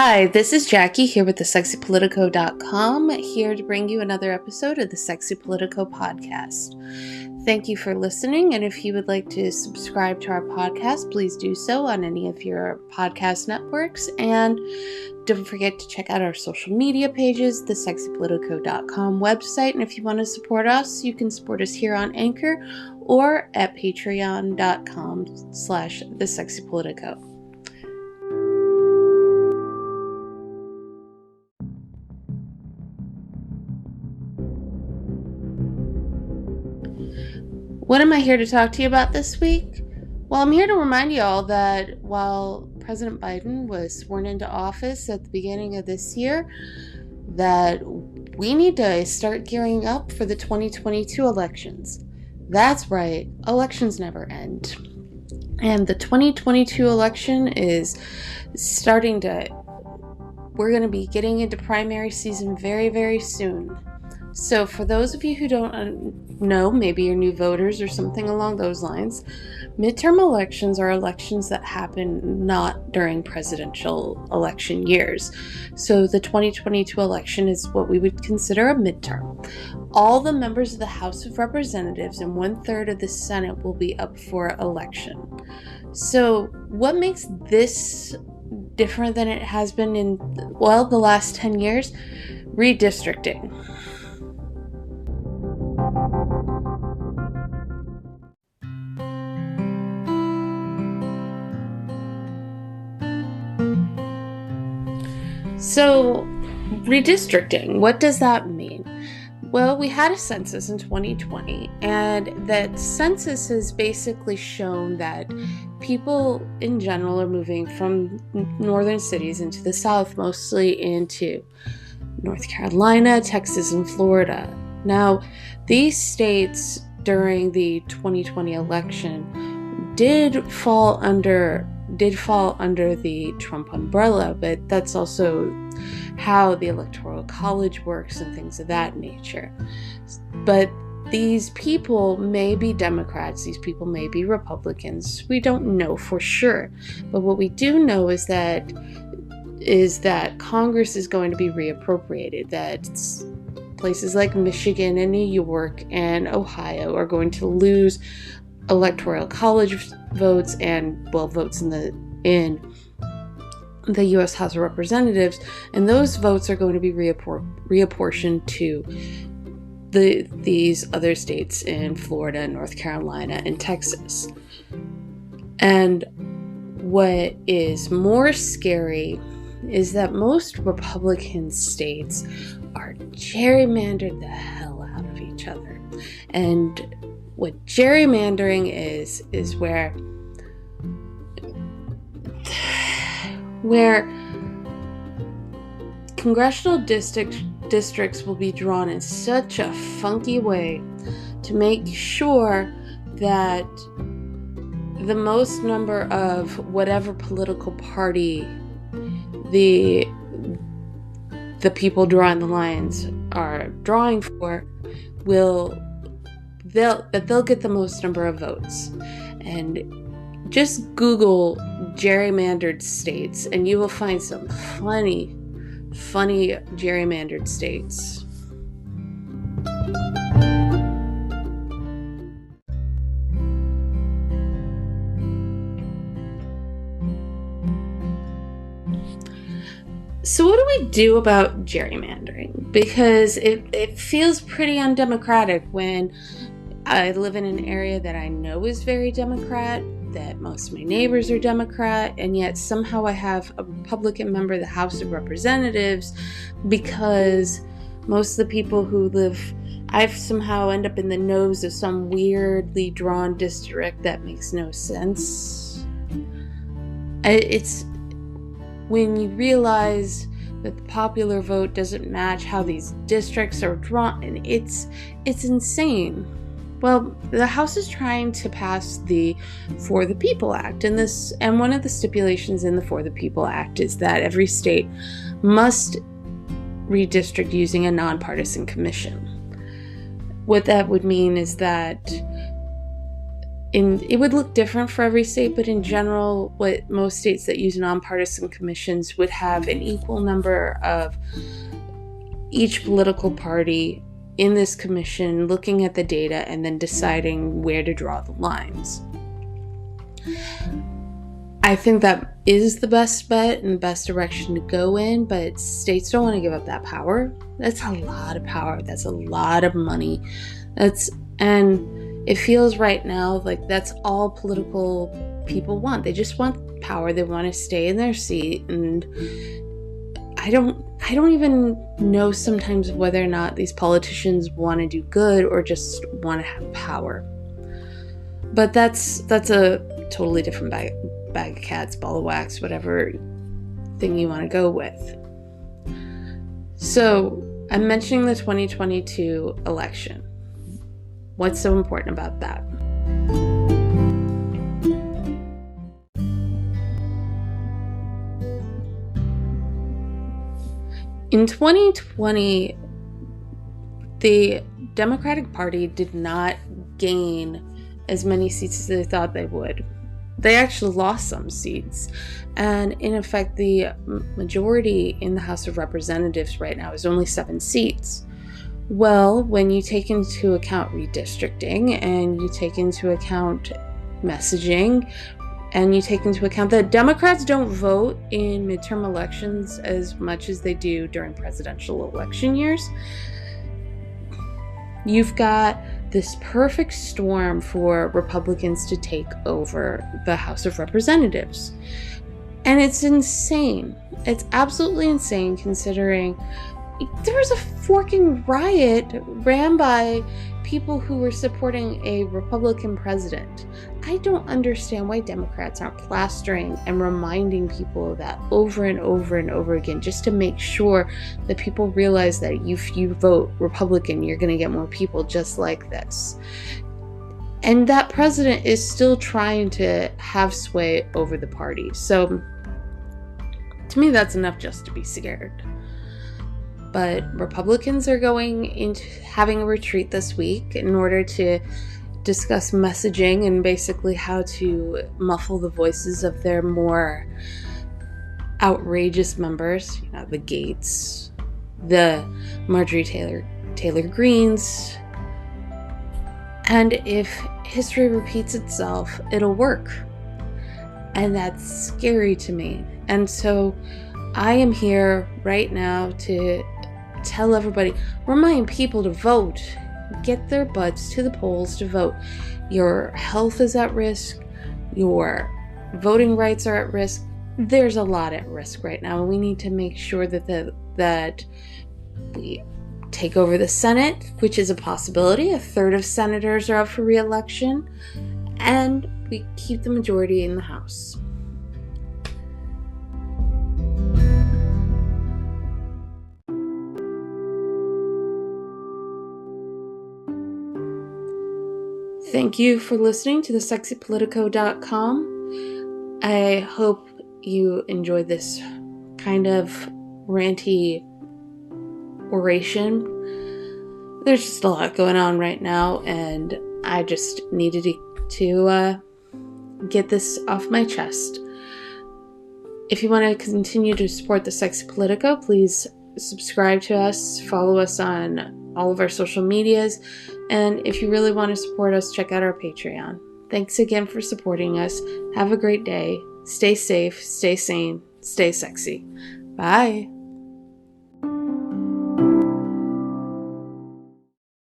Hi, this is Jackie here with the SexyPolitico.com, here to bring you another episode of the Sexy Politico Podcast. Thank you for listening, and if you would like to subscribe to our podcast, please do so on any of your podcast networks, and don't forget to check out our social media pages, the SexyPolitico.com website, and if you want to support us, you can support us here on Anchor or at patreon.com/thesexypolitico. What am I here to talk to you about this week? Well, I'm here to remind you all that while President Biden was sworn into office at the beginning of this year, that we need to start gearing up for the 2022 elections. That's right, elections never end. And the 2022 election is we're going to be getting into primary season very, very soon. So for those of you who don't know, maybe you're new voters or something along those lines, midterm elections are elections that happen not during presidential election years. So the 2022 election is what we would consider a midterm. All the members of the House of Representatives and 1/3 of the Senate will be up for election. So what makes this different than it has been in, the last 10 years? Redistricting. So, redistricting, what does that mean? Well, we had a census in 2020, and that census has basically shown that people in general are moving from northern cities into the south, mostly into North Carolina, Texas, and Florida. Now, these states during the 2020 election did fall under the Trump umbrella, but that's also how the Electoral College works and things of that nature. But these people may be Democrats, these people may be Republicans. We don't know for sure. But what we do know is that Congress is going to be reappropriated, that places like Michigan and New York and Ohio are going to lose Electoral College votes and votes in the U.S. House of Representatives, and those votes are going to be reapportioned to these other states in Florida, North Carolina, and Texas. And what is more scary is that most Republican states are gerrymandered the hell out of each other. And what gerrymandering is where congressional districts will be drawn in such a funky way to make sure that the most number of whatever political party the people drawing the lines are drawing for they'll get the most number of votes. And just Google gerrymandered states and you will find some funny gerrymandered states. So what do we do about gerrymandering? Because it feels pretty undemocratic when I live in an area that I know is very Democrat, that most of my neighbors are Democrat, and yet somehow I have a Republican member of the House of Representatives because most of the people who live, I've somehow end up in the nose of some weirdly drawn district that makes no sense. It's when you realize that the popular vote doesn't match how these districts are drawn, and it's insane. Well, the House is trying to pass the For the People Act, and one of the stipulations in the For the People Act is that every state must redistrict using a nonpartisan commission. What that would mean is that it would look different for every state, but in general, what most states that use nonpartisan commissions would have an equal number of each political party in this commission looking at the data and then deciding where to draw the lines. I think that is the best bet and the best direction to go in, but states don't want to give up that power. That's a lot of power. That's a lot of money. And it feels right now like that's all political people want. They just want power. They want to stay in their seat. And I don't even know sometimes whether or not these politicians want to do good or just want to have power. But that's a totally different bag of cats, ball of wax, whatever thing you want to go with. So I'm mentioning the 2022 election. What's so important about that? In 2020, the Democratic Party did not gain as many seats as they thought they would. They actually lost some seats. And in effect, the majority in the House of Representatives right now is only 7 seats. Well, when you take into account redistricting and you take into account messaging and you take into account that Democrats don't vote in midterm elections as much as they do during presidential election years, you've got this perfect storm for Republicans to take over the House of Representatives. And it's insane. It's absolutely insane considering there was a forking riot ran by people who were supporting a Republican president. I don't understand why Democrats aren't plastering and reminding people of that over and over and over again, just to make sure that people realize that if you vote Republican, you're going to get more people just like this. And that president is still trying to have sway over the party. So to me, that's enough just to be scared. But Republicans are going into having a retreat this week in order to discuss messaging and basically how to muffle the voices of their more outrageous members, the Gates, the Marjorie Taylor Greens. And if history repeats itself, it'll work. And that's scary to me. And so I am here right now to tell everybody, remind people to vote. Get their butts to the polls to vote. Your health is at risk. Your voting rights are at risk. There's a lot at risk right now, and we need to make sure that we take over the Senate, which is a possibility. 1/3 of senators are up for re-election, and we keep the majority in the House. Thank you for listening to the sexypolitico.com. I hope you enjoyed this kind of ranty oration. There's just a lot going on right now, and I just needed to get this off my chest. If you want to continue to support the Sexy Politico, please subscribe to us, follow us on all of our social medias, and if you really want to support us, check out our Patreon. Thanks again for supporting us. Have a great day. Stay safe, stay sane, stay sexy. Bye.